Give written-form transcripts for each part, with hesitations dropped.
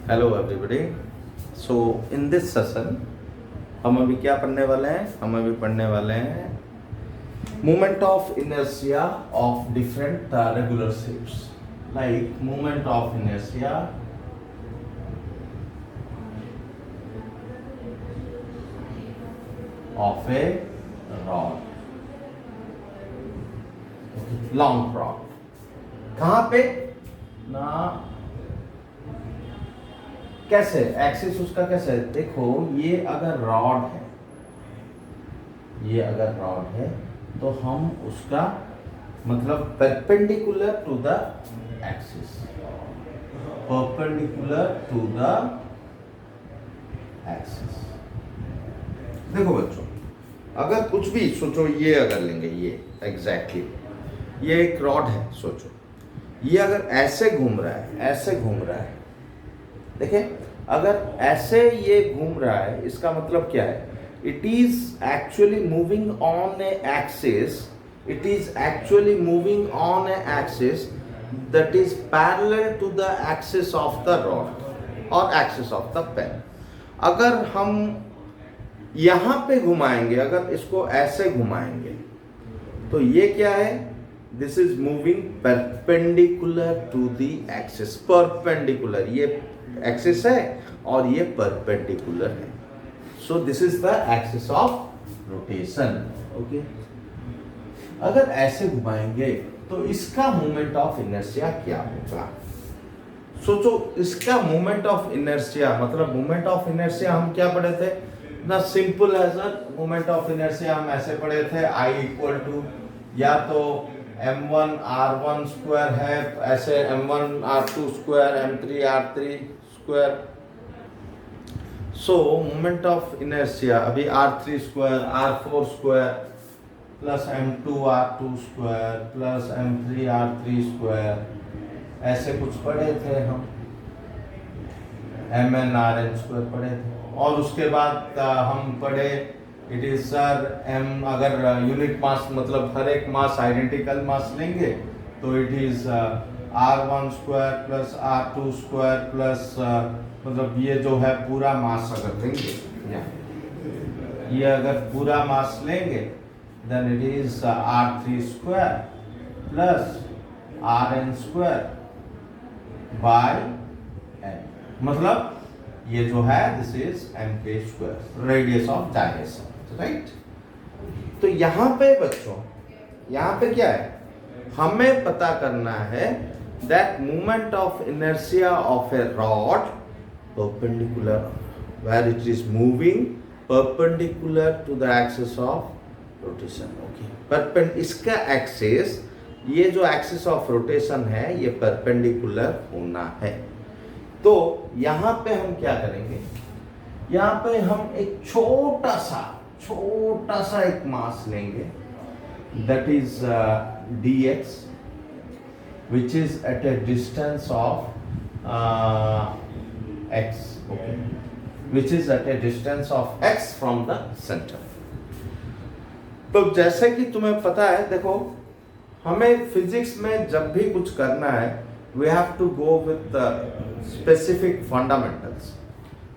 Hello everybody. So in this session हम अभी क्या पढ़ने वाले हैं? हम अभी पढ़ने वाले हैं movement of inertia of different regular shapes, like movement of inertia of a rod, long rod. कहां पे ना, कैसे एक्सिस उसका कैसे है? देखो, ये अगर रॉड है, ये अगर रॉड है तो हम उसका मतलब perpendicular to the axis, perpendicular to the axis. देखो बच्चों, अगर कुछ भी सोचो, ये अगर लेंगे, ये एग्जैक्टली ये एक रॉड है, सोचो ये अगर ऐसे घूम रहा है, ऐसे घूम रहा है, देखें, अगर ऐसे ये घूम रहा है, इसका मतलब क्या है? It is actually moving on a axis, it is actually moving on a axis that is parallel to the axis of the rod और एक्सिस ऑफ द पेन। अगर हम यहां पे घुमाएंगे, अगर इसको ऐसे घुमाएंगे, तो ये क्या है? This is moving perpendicular to the axis, perpendicular, ये एक्सिस है और ये परपेंडिकुलर है। So this is the axis of rotation. Okay, अगर ऐसे घुमाएंगे तो इसका मोमेंट ऑफ इनर्शिया क्या होगा? सोचो, इसका मोमेंट ऑफ इनर्शिया मतलब मोमेंट ऑफ इनर्शिया हम क्या पढ़े थे ना? सिंपल है सर, मोमेंट ऑफ इनर्शिया हम ऐसे पढ़े थे, आई इक्वल टू या तो m1 r1 स्क्वायर है, ऐसे m1 r2 square, m3 r3 square. So moment of inertia अभी r3 square, r4 square plus m2 r2 square plus m3 r3 square, ऐसे कुछ पढ़े थे हम, mn rn स्क्वायर पढ़े थे। और उसके बाद हम पढ़े इट इज सर m, अगर यूनिट मास मतलब हर एक मास आइडेंटिकल मास लेंगे तो it is r1 square plus r2 square plus मतलब ये जो है पूरा मास अगर लेंगे, ये अगर पूरा मास लेंगे then it is r3 square plus rn square by n, मतलब ये जो है this is mk square, radius of gyration, right. तो यहां पे बच्चों, यहां पे क्या है? हमें पता करना है that movement of inertia of a rod perpendicular where it is moving perpendicular to the axis of rotation. Okay, इसका एक्सिस, ये जो एक्सिस ऑफ रोटेशन है, ये परपेंडिकुलर होना है। तो यहां पे हम क्या करेंगे? यहां पे हम एक छोटा सा एक मास लेंगे that is dx which is at a distance of x, okay, which is at a distance of x from the center। तो जैसे कि तुम्हें पता है, देखो, हमें फिजिक्स में जब भी कुछ करना है we have to go with the specific fundamentals।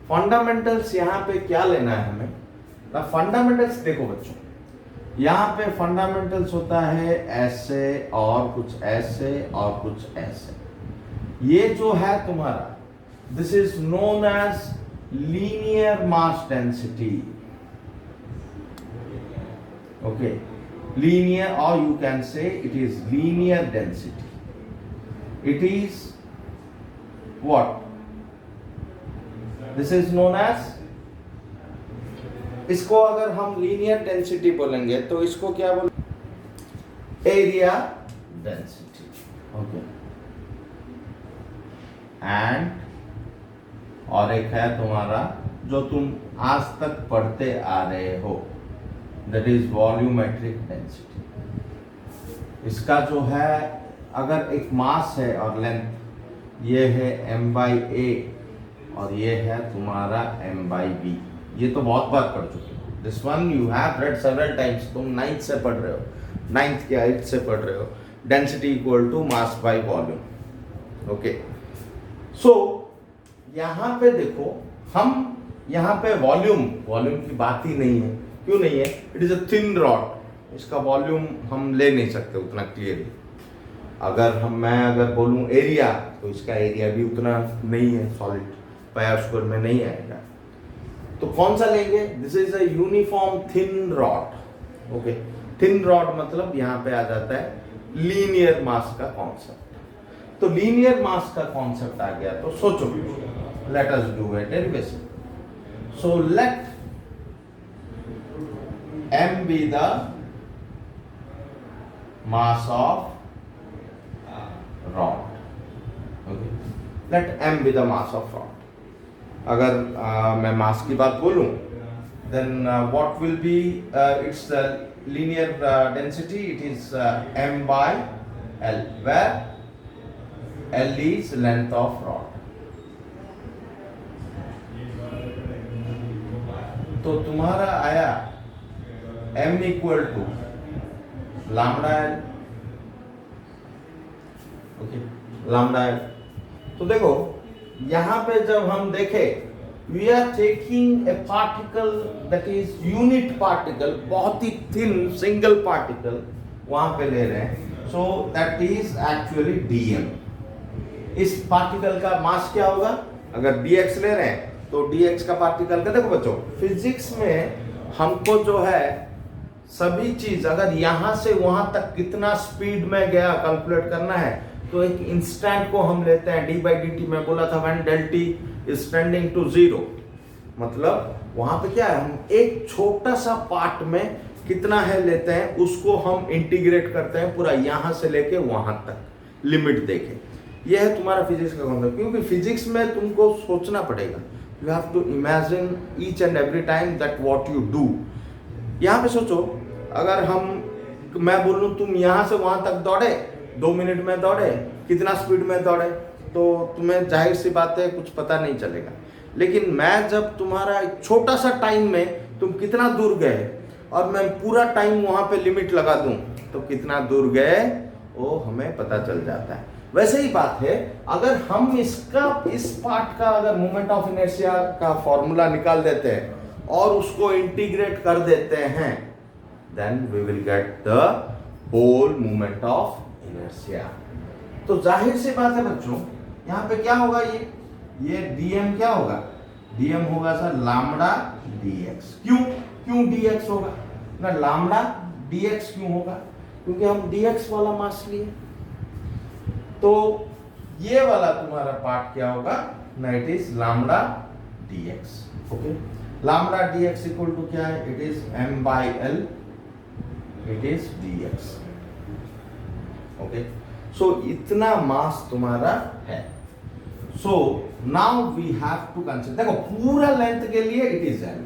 Fundamentals यहाँ पे क्या लेना है हमें? फंडामेंटल्स देखो बच्चों, यहाँ पे फंडामेंटल्स होता है ऐसे और कुछ ऐसे और कुछ ऐसे। ये जो है तुम्हारा, this is known as linear mass density. Okay, linear, और you can say it is linear density. It is what? This is known as, इसको अगर हम लीनियर डेंसिटी बोलेंगे तो इसको क्या बोल? Area density. ओके, एंड और एक है तुम्हारा जो तुम आज तक पढ़ते आ रहे हो, दैट इज वॉल्यूमेट्रिक डेंसिटी। इसका जो है, अगर एक मास है और लेंथ, ये है m/a और ये है तुम्हारा m/b। ये तो बहुत बार पढ़ चुके हो, this one you have read several times. तुम 9th से पढ़ रहे हो, 9th या 8th से पढ़ रहे हो, density equal to mass by volume. Okay, so यहाँ पे देखो, हम यहाँ पे वॉल्यूम की बात ही नहीं है। क्यों नहीं है? It is a thin rod, इसका वॉल्यूम हम ले नहीं सकते उतना क्लियरली। मैं अगर बोलूँ एरिया, तो इसका एरिया भी उतना नहीं है, सॉलिड पाई स्क्वायर में नहीं आएगा। तो कौन सा लेंगे? This is a uniform thin rod. Okay, thin rod मतलब यहाँ पे आ जाता है लीनियर मास का कॉन्सेप्ट। तो लीनियर मास का कॉन्सेप्ट आ गया, तो सोचो, let us do it derivation. So let m be the mass of rod. Okay. Let m be the mass of rod. अगर मैं मास की बात बोलूं, then what will be its linear density? It is m by l, where l is length of rod. तो तुम्हारा आया m equal to lambda L. Okay, lambda L. तो देखो यहां पे जब हम देखें, we are taking a particle that is unit particle, बहुत ही थिन सिंगल पार्टिकल वहां पे ले रहे हैं। So that is actually dm। इस पार्टिकल का मास क्या होगा? अगर dx ले रहे हैं तो dx का पार्टिकल का, देखो बच्चों, फिजिक्स में हमको जो है सभी चीज, अगर यहां से वहां तक कितना स्पीड में गया कैलकुलेट करना है, तो एक इंस्टेंट को हम लेते हैं डी बाई डी टी। मैं बोला था when del T is tending to 0, मतलब वहां पे क्या है, हम एक छोटा सा पार्ट में कितना है लेते हैं, उसको हम इंटीग्रेट करते हैं पूरा यहां से लेके वहां तक लिमिट देके। यह है तुम्हारा फिजिक्स का कॉन्सेप्ट। क्योंकि फिजिक्स में तुमको सोचना पड़ेगा, you have to imagine each and every time that what you do. यहाँ पे सोचो, अगर मैं बोलूँ तुम यहाँ से वहां तक दौड़े, 2 मिनट में दौड़े, कितना स्पीड में दौड़े, तो तुम्हें जाहिर सी बात है कुछ पता नहीं चलेगा। लेकिन मैं जब तुम्हारा एक छोटा सा टाइम में तुम कितना दूर गए और मैं पूरा टाइम वहां पे लिमिट लगा दूं, तो कितना दूर गए वो हमें पता चल जाता है। वैसे ही बात है, अगर हम इस पार्ट का अगर मोमेंट ऑफ इनर्शिया का फॉर्मूला निकाल देते हैं और उसको इंटीग्रेट कर देते हैं, then we will get the whole moment of inertia. तो जाहिर सी बात है बच्चों, यहाँ पे क्या होगा, ये dm क्या होगा? dm होगा सर लैम्डा dx। क्यों dx होगा ना? लैम्डा dx क्यों होगा? क्योंकि हम dx वाला मास लिए। तो ये वाला तुम्हारा पार्ट क्या होगा ना? It is lambda dx। Okay, lambda dx equal to क्या है? It is m by l, it is dx। Okay, so इतना मास तुम्हारा है। So now we have to consider, देखो पूरा लेंथ के लिए इट इज l,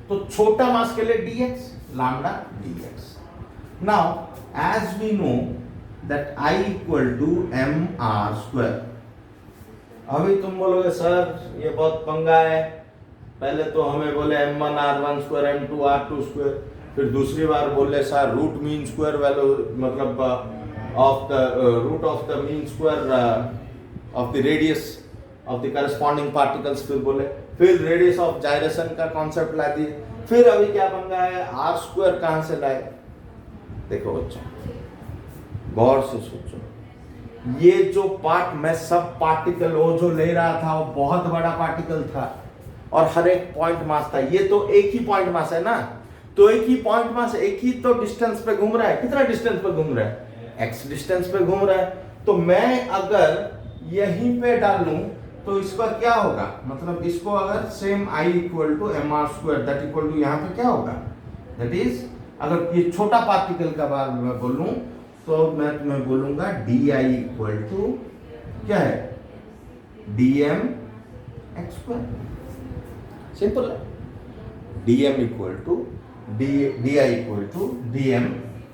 तो छोटा मास के लिए dx, lambda dx। Now as we know that I equal to mr square. अभी तुम बोलोगे सर ये बहुत पंगा है, पहले तो हमें बोले m1 r1 square m2 r2 square, फिर दूसरी बार बोले sir root mean square value, मतलब of the root of the mean square of the radius of the corresponding particles, फिर रेडियस ऑफ जाइरेशन का कॉन्सेप्ट ला दिए, फिर अभी क्या पंगा है, आर स्क्वायर कहां से लाए? देखो बच्चों, गौर से सोचो, ये जो पार्ट मैं सब पार्टिकल वो जो ले रहा था वो बहुत बड़ा पार्टिकल था और हर एक पॉइंट मास था। ये तो एक ही पॉइंट मास है ना, तो एक ही पॉइंट मास, एक ही तो डिस्टेंस पे घूम रहा है। कितना डिस्टेंस पे घूम रहा है? x डिस्टेंस पे घूम रहा है। तो मैं अगर यहीं पे डालूं तो इसका क्या होगा, मतलब इसको अगर same I equal to M R square that equal to यहाँ पे क्या होगा, दैट इज, अगर ये छोटा पार्टिकल का बारे में बोलूं तो मैं तुम्हें बोलूंगा डी आई इक्वल टू क्या है, dm x स्क्वायर। सिंपल है, dm equal to D I equal to dm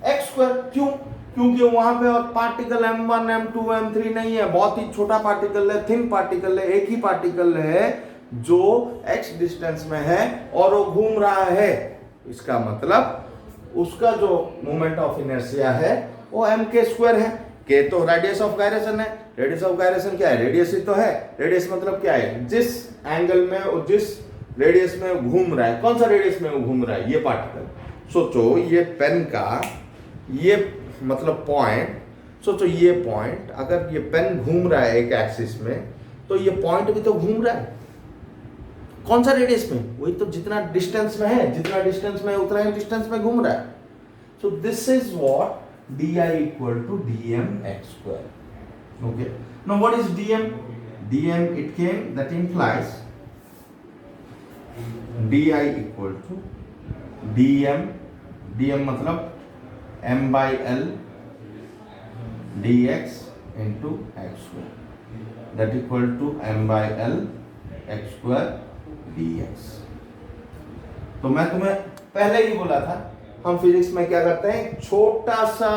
x square. क्यों? क्योंकि वहां पे और पार्टिकल m1 m2 m3 नहीं है, बहुत ही छोटा पार्टिकल है, थिन पार्टिकल है, एक ही पार्टिकल है जो x डिस्टेंस में है और वो घूम रहा है। इसका मतलब उसका जो मोमेंट ऑफ इनर्शिया है वो m के स्क्वायर है। के तो रेडियस ऑफ गायरेशन है। रेडियस ऑफ गायरेशन क्या है? रेडियस ही तो है। रेडियस मतलब क्या है? जिस एंगल में और जिस रेडियस में घूम रहा है, कौन सा रेडियस में वो घूम रहा है ये पार्टिकल। सोचो ये पेन का ये मतलब पॉइंट, सोचो ये पॉइंट, अगर ये पेन घूम रहा है एक एक्सिस में, तो ये पॉइंट भी तो घूम रहा है। कौन सा रेडियस में? वही तो, जितना डिस्टेंस में है, जितना डिस्टेंस में उतना ही डिस्टेंस में घूम रहा है। So this is what di equal to dmx square. Okay. Now what is dm? Dm it came, that implies di equal to dm मतलब m by l dx into x square, that equal to m by l x square dx. तो मैं तुम्हें पहले ही बोला था, हम physics में क्या करते हैं, छोटा सा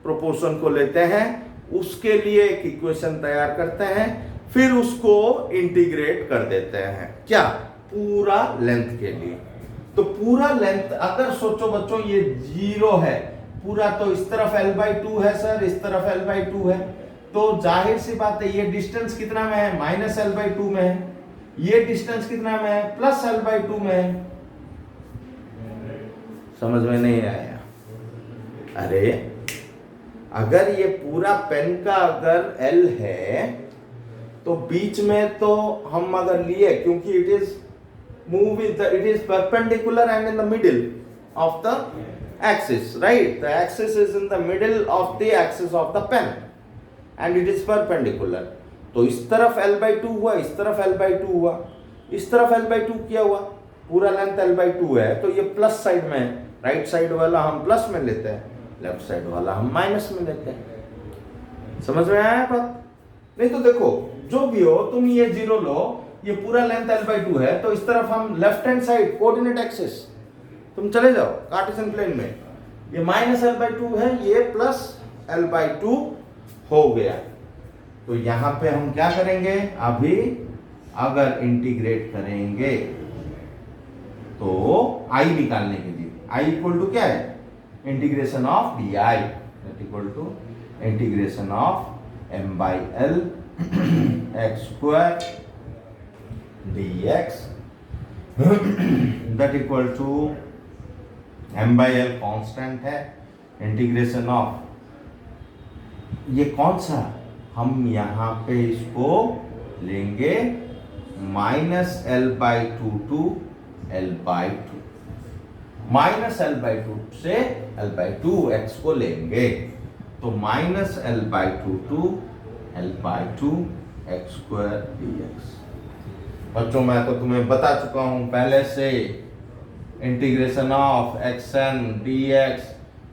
प्रोपोर्शन को लेते हैं, उसके लिए एक इक्वेशन तैयार करते हैं, फिर उसको इंटीग्रेट कर देते हैं। क्या? पूरा लेंथ के लिए। तो पूरा लेंथ अगर सोचो बच्चों ये 0 है पूरा, तो इस तरफ l/2 है सर, इस तरफ l/2 है, तो जाहिर सी बात है ये डिस्टेंस कितना में है? -l/2 में है। ये डिस्टेंस कितना में है? +l/2 में है। समझ में नहीं आया? अरे अगर ये पूरा पेन का अगर L है तो बीच में तो हम अगर लिए, क्योंकि it is move it is perpendicular and in the middle of the axis, right? The axis is in the middle of the axis of the pen and it is perpendicular. तो इस तरफ l/2 हुआ, इस तरफ l/2 हुआ, इस तरफ l/2 किया हुआ, पूरा लेंथ l/2 है, तो ये प्लस साइड में है। राइट साइड वाला हम प्लस में लेते हैं, लेफ्ट साइड वाला हम माइनस में लेते हैं। समझ में आया बात? नहीं तो देखो जो भी हो, तुम ये 0 लो, ये पूरा लेंथ l/2 है, तो इस तरफ हम left hand side coordinate axis तुम चले जाओ कार्टेशियन प्लेन में, ये -l/2 है, ये +l/2 हो गया। तो यहां पे हम क्या करेंगे? अभी अगर इंटीग्रेट करेंगे तो i निकालने के लिए i इक्वल टू क्या है? Integration of di, that equal to integration of m by l x square dx, that equal to m by l constant है, इंटीग्रेशन ऑफ ये कौन सा, हम यहाँ पे इसको लेंगे -l/2 टू l/2, -l/2 से l/2 x को लेंगे, तो -l/2 to l/2 x square dx। बच्चों मैं तो तुम्हें बता चुका हूं पहले से, integration of xn dx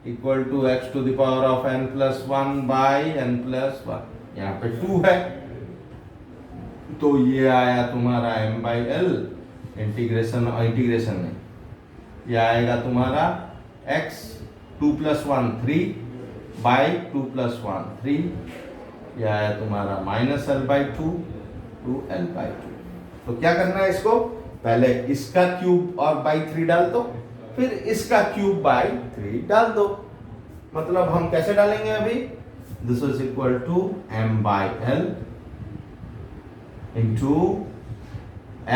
equal to x to the power of n+1 by n+1, यहाँ पे 2 है, तो ये आया तुम्हारा m by l, इंटीग्रेशन नहीं, ये आएगा तुम्हारा x 2 + 1 3 बाई 2 + 1 3, ये आया तुम्हारा -l/2 टू l/2। तो क्या करना है इसको, पहले इसका क्यूब और बाई 3 डाल दो, फिर इसका क्यूब बाई 3 डाल दो। मतलब हम कैसे डालेंगे अभी, this is equal to m by l into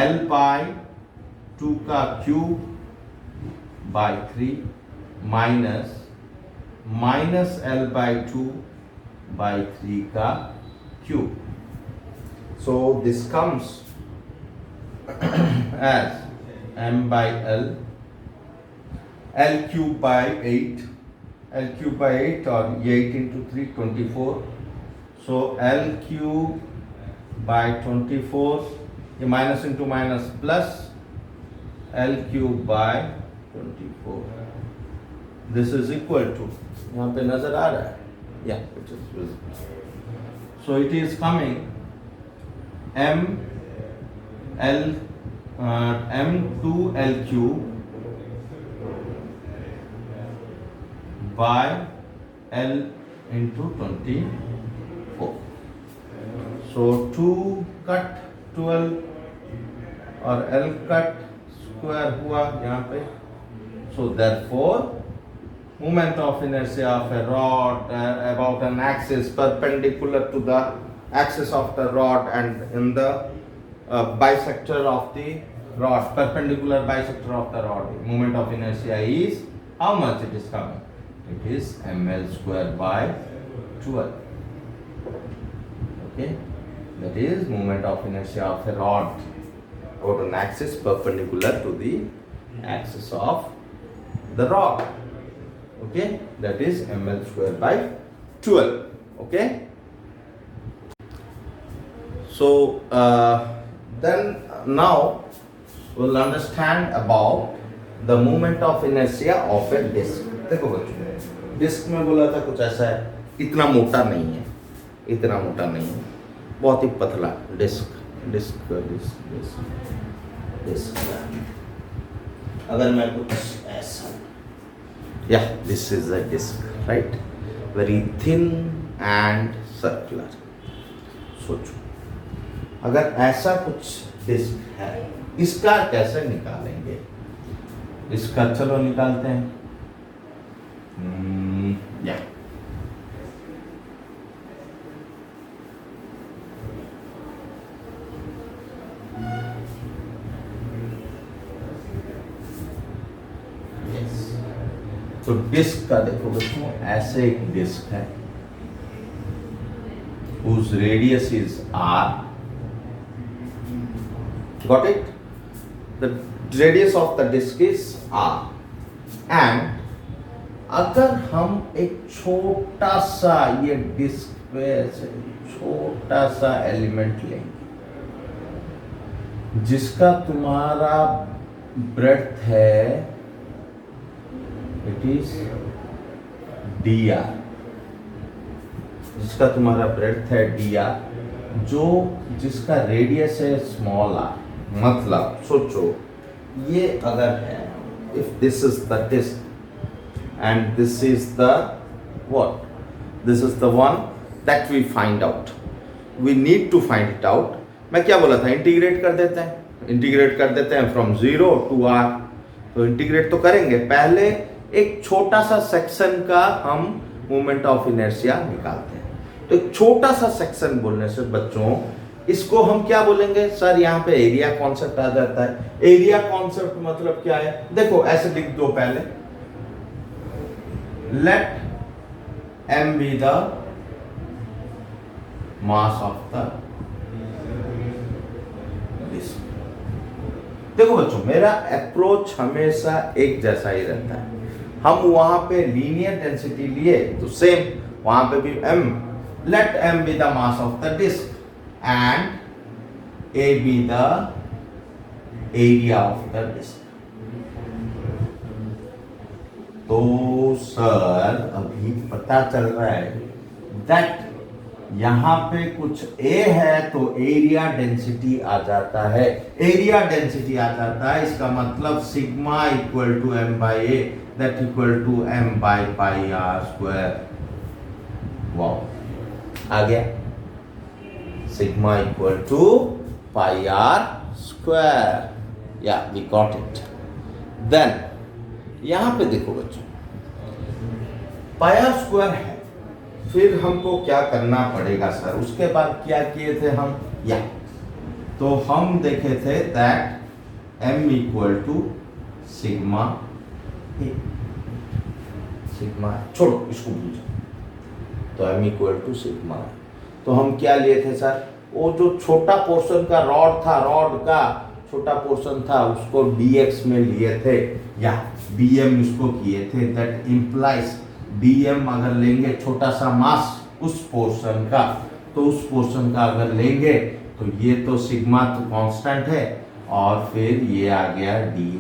l/2 का cube by 3 minus -l/2 by 3 का cube. So this comes as m by l cube by 8, l cube by 8 और 8 into 3 24, so l cube by 24, ये minus into minus plus l cube by 24, this is equal to, यहाँ पे नजर आ रहा है, या it is visible, so it is coming m2l cube by l into 24, so 2 cut 12 और l कट स्क्वायर हुआ यहाँ पे, so therefore moment of inertia of a rod about an axis perpendicular to the axis of the rod and in the bisector of the rod, perpendicular bisector of the rod. Moment of inertia is how much it is coming? It is ml square by 12. Okay, that is moment of inertia of a rod about an axis perpendicular to the axis of the rod. Okay, that is ml square by 12. Okay, so then now we'll understand about the moment of inertia of a disc. देखो बच्चों, disc में बोला था कुछ ऐसा है, इतना मोटा नहीं है, इतना मोटा नहीं है, बहुत ही पतला disc disc disc disc disc. अगर मैं कुछ ऐसा, या this is a disc, right, very thin and circular. सोचो अगर ऐसा कुछ डिस्क है, इसका कैसे निकालेंगे? इसका चलो निकालते हैं। या तो डिस्क का देखो बच्चों, ऐसे एक डिस्क है whose radius is r. Got it? The radius of the disk is r. And अगर हम एक छोटा सा ये डिस्क पे ऐसे छोटा सा एलिमेंट लेंगे जिसका तुम्हारा ब्रेड्थ है, इट इज dr, जिसका तुम्हारा ब्रेड्थ है dr, जो जिसका रेडियस है स्मॉल r। मतलब सोचो ये अगर है, if this is the disc and this is the what? This is the one that we find out. We need to find it out. मैं क्या बोला था, इंटीग्रेट कर देते हैं, इंटीग्रेट कर देते हैं फ्रॉम 0 to r। तो इंटीग्रेट तो करेंगे, पहले एक छोटा सा सेक्शन का हम मोमेंट ऑफ इनर्शिया निकालते हैं। तो एक छोटा सा सेक्शन बोलने से बच्चों इसको हम क्या बोलेंगे? सर यहाँ पे एरिया कॉन्सेप्ट आ जाता है। एरिया कॉन्सेप्ट मतलब क्या है? देखो ऐसे लिख दो पहले, let m be the mass of the disk। देखो बच्चों मेरा अप्रोच हमेशा एक जैसा ही रहता है। हम वहां पे लीनियर डेंसिटी लिए तो सेम वहां पे भी m, let m be the mass of the disk and a be the area of the disk। तो सर अभी पता चल रहा है दैट यहां पे कुछ a है तो एरिया डेंसिटी आ जाता है, एरिया डेंसिटी आ जाता है। इसका मतलब sigma equal to m by a, that equal to m by pi r square. Wow, आ गया, sigma equal to pi r square. Yeah we got it. Then यहां पे देखो बच्चों, पाई आर स्क्वायर है, फिर हमको क्या करना पड़ेगा सर? उसके बाद क्या किए थे हम? या तो हम देखे थे that m equal to sigma A, sigma छोड़ो इसको भूल जाओ, तो m इक्वल टू सिग्मा। तो हम क्या लिए थे सर? वो जो छोटा पोर्शन का रॉड था, रॉड का छोटा पोर्शन था, उसको dx में लिए थे या dm इसको किए थे। दैट इंप्लाइज dm अगर लेंगे छोटा सा मास उस पोर्शन का, तो उस पोर्शन का अगर लेंगे तो ये तो सिग्मा तो कांस्टेंट है और फिर ये आ गया dA,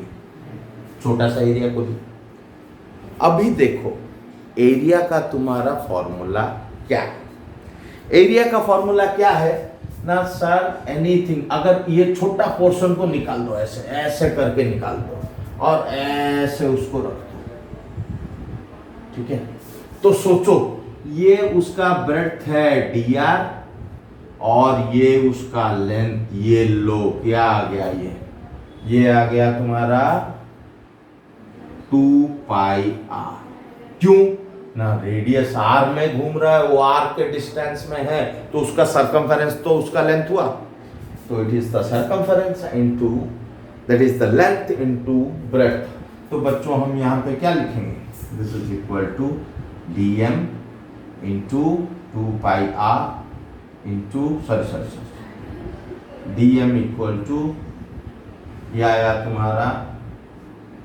छोटा सा एरिया को। अभी देखो एरिया का तुम्हारा फॉर्मूला क्या है? एरिया का फॉर्मूला क्या है ना सर? एनीथिंग, अगर ये छोटा पोर्शन को निकाल दो, ऐसे ऐसे करके निकाल दो और ऐसे उसको रख दो, ठीक है? तो सोचो ये उसका ब्रेड्थ है dr और ये उसका लेंथ, ये लो क्या आ गया? ये आ गया तुम्हारा 2 पाई r। क्यों ना, रेडियस आर में घूम रहा है, वो आर के डिस्टेंस में है, तो उसका सर्कमफेरेंस तो उसका लेंथ हुआ, तो it is the circumference into, that is the length into breadth. तो बच्चों हम यहाँ पे क्या लिखेंगे, this is equal to dm into 2πr into sorry dm equal to, यह आया तुम्हारा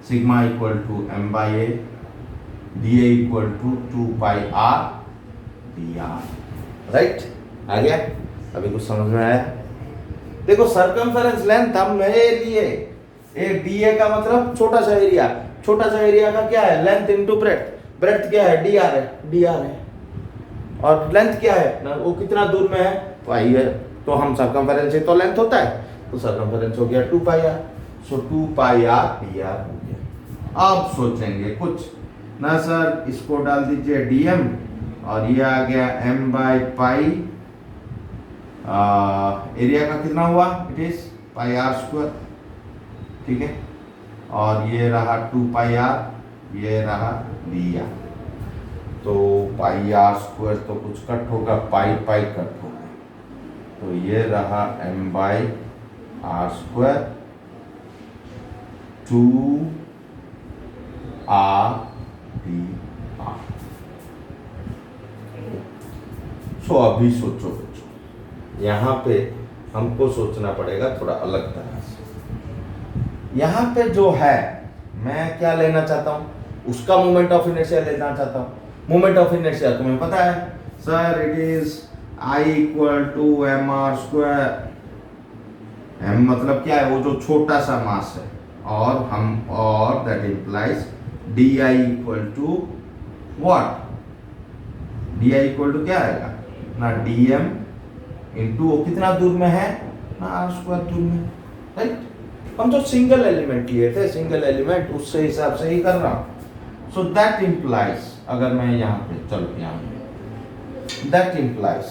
सिग्मा equal to m/a, dA equal to 2πr dr, right. आ गया, अभी कुछ समझ में आया? देखो सर्कमफेरेंस लेंथ हमने लिए, एक dA का मतलब छोटा सा एरिया, छोटा सा एरिया का क्या है, लेंथ इनटू ब्रेड्थ, ब्रेड्थ क्या है, dr है, और लेंथ क्या है ना, वो कितना दूर में है, पाई है, तो हम सर्कमफेरेंस ही तो लेंथ होता है, तो सर्कमफेरेंस हो गया 2πr, सो 2πr dr हो गया। अब सोचेंगे कुछ ना सर, इसको डाल दीजिए dm, और ये आ गया m/पाई, एरिया का कितना हुआ, इट इज πr², ठीक है, और ये रहा 2πr, ये रहा dr, तो πr² तो कुछ कट होगा, पाई कट होगा, तो ये रहा m/r², 2r dr। सो अभी सोचो बच्चों, यहाँ पे हमको सोचना पड़ेगा थोड़ा अलग तरह से। यहाँ पे जो है, मैं क्या लेना चाहता हूँ, उसका मोमेंट ऑफ इनर्शिया लेना चाहता हूँ। मोमेंट ऑफ इनर्शिया तुम्हें पता है sir, it is I equal to mr²। m मतलब क्या है, वो जो छोटा सा मास है, और that implies di equal to what, di equal to क्या आएगा ना, dm इंटू वो कितना दूर में है ना, r² दूर में, राइट। हम जो सिंगल एलिमेंट लिए थे, सिंगल एलिमेंट, उससे हिसाब से ही कर रहा हूं। सो दैट इम्प्लाइज, अगर मैं यहाँ पे चलो यहाँ पे, that implies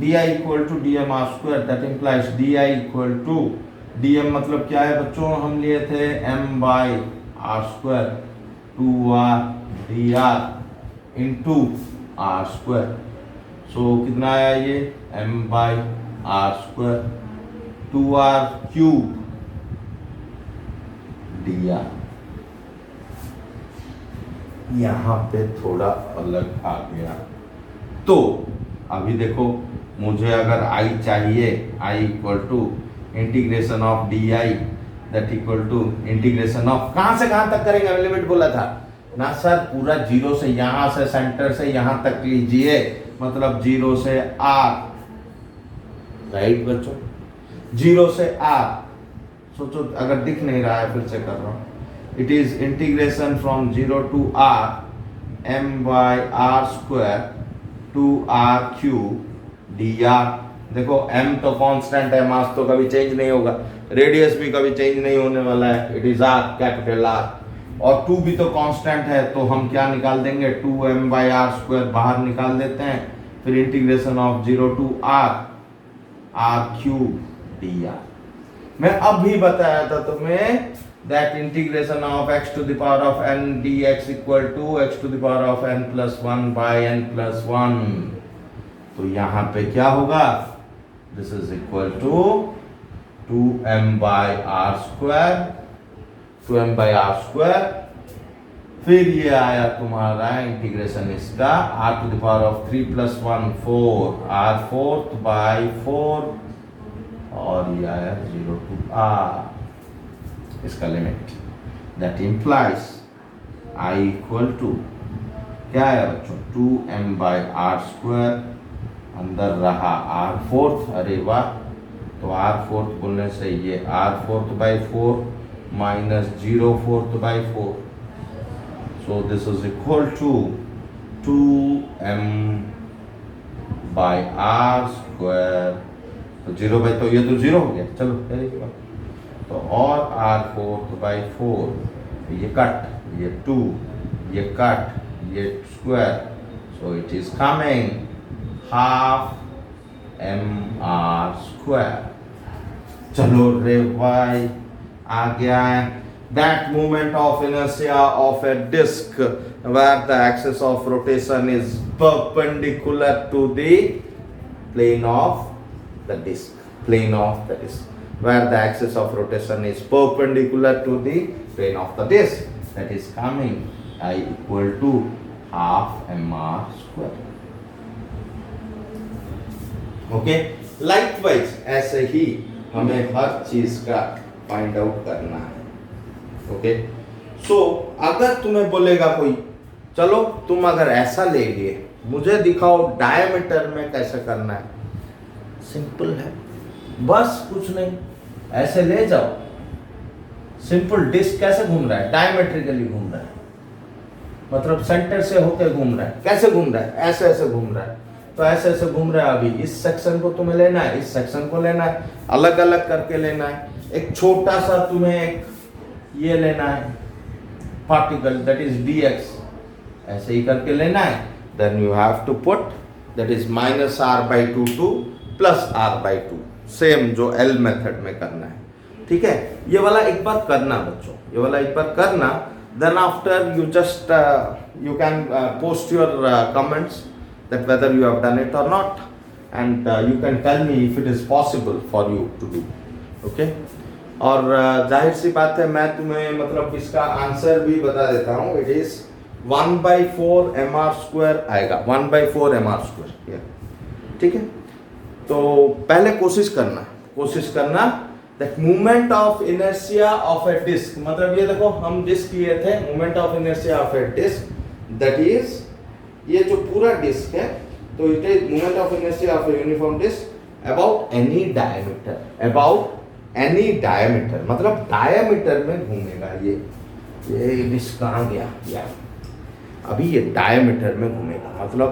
di equal to dm r², that implies di equal to dm मतलब क्या है बच्चों, हम लिए थे m/r², 2r dr into r², सो कितना आया ये m/r², 2r³ dr। यहाँ पे थोड़ा अलग आ गया, तो अभी देखो, मुझे अगर I चाहिए, I equal to integration of D I, that equal to integration of, कहाँ से कहाँ तक करेंगे, लिमिट बोला था ना सर, पूरा जीरो से, यहाँ से सेंटर से यहाँ तक लीजिए, मतलब जीरो से r, राइट बच्चों, जीरो से r। सोचो, अगर दिख नहीं रहा है फिर से कर रहा हूँ, it is integration from 0 to r m/r² 2r³ dr। देखो m तो कांस्टेंट है, मास तो कभी चेंज नहीं होगा, रेडियस भी कभी चेंज नहीं होने वाला है, it is r, capital R, और 2 भी तो कांस्टेंट है, तो हम क्या निकाल देंगे, 2m/r² बाहर निकाल देते हैं, फिर integration of 0 to r r³ dr। मैं अभी बताया था तुम्हें that integration of x to the power of n dx equal to x to the power of n plus 1 by n plus 1। तो यहाँ पे क्या होगा, this is equal to 2m/r², 2m/r², फिर ये आया तुम्हारा इंटीग्रेशन इसका r to the power of 3 plus 1 4, r4 by 4, और ये आया 0 to r, इसका limit, that implies I equal to क्या है बच्चों, 2m/r², अंदर रहा r4, अरे वाह, तो r4 बोलने से ये r4/4 minus 0/4/4, so this is equal to 2m/r², तो 0 तो ये तो 0 हो गया, चलो वेरी गुड, तो और r4/4, ये कट, ये 2, ये कट, ये square, so it is coming half mr²। चलो रे भाई, आ गया है, that moment of inertia of a disk where the axis of rotation is perpendicular to the plane of the disk, where the axis of rotation is perpendicular to the plane of the disk, that is coming I equal to half mr square. Okay, likewise ऐसे ही हमें हर चीज का find out करना है. Okay, सो अगर तुम्हें बोलेगा कोई, चलो तुम अगर ऐसा ले लिए, मुझे दिखाओ डायमीटर में कैसे करना है. सिंपल है, बस कुछ नहीं, ऐसे ले जाओ. सिंपल डिस्क कैसे घूम रहा है? डायमेट्रिकली घूम रहा है, मतलब सेंटर से होकर घूम रहा है. कैसे घूम रहा है? ऐसे ऐसे घूम रहा है. तो ऐसे ऐसे घूम रहा है. अभी इस सेक्शन को तुम्हें लेना है, इस सेक्शन को लेना है, अलग अलग करके लेना है. एक छोटा सा तुम्हें एक ये लेना है पार्टिकल, दैट इज dx, ऐसे ही करके लेना है. Then you have to put that is -r/2 to +r/2, same जो L मेथड में करना है. ठीक है, ये वाला एक बार करना बच्चों, ये वाला एक बार करना. Then after you just you can post your comments that whether you have done it or not, and you can tell me if it is possible for you to do. Okay, और जाहिर सी बात है, मैं तुम्हें मतलब इसका answer भी बता देता हूँ. इट इज 1/4 mr² आएगा, 1/4 mr². ठीक है, तो पहले कोशिश करना that movement of inertia of a disc, मतलब ये देखो हम डिस्क लिए थे, movement of inertia of a disc, that is ये जो पूरा डिस्क है, तो it is movement of inertia of a uniform disc about any diameter, मतलब डायमीटर में घूमेगा. ये डिस्क कहाँ गया यार? अभी ये डायमीटर में घूमेगा, मतलब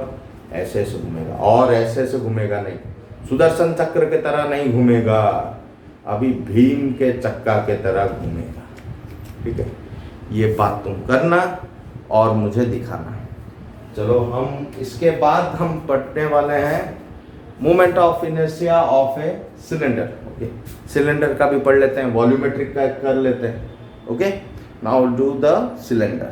ऐसे ऐसे घूमेगा, और ऐसे ऐसे घूमेगा नहीं, सुदर्शन चक्र के तरह नहीं घूमेगा, अभी भीम के चक्का के तरह घूमेगा. ठीक है, ये बात तुम करना और मुझे दिखाना. चलो, हम इसके बाद हम पढ़ने वाले हैं moment of inertia of a cylinder. Okay, cylinder का भी पढ़ लेते हैं, वॉल्यूमेट्रिक का कर लेते हैं. Okay, now do the cylinder.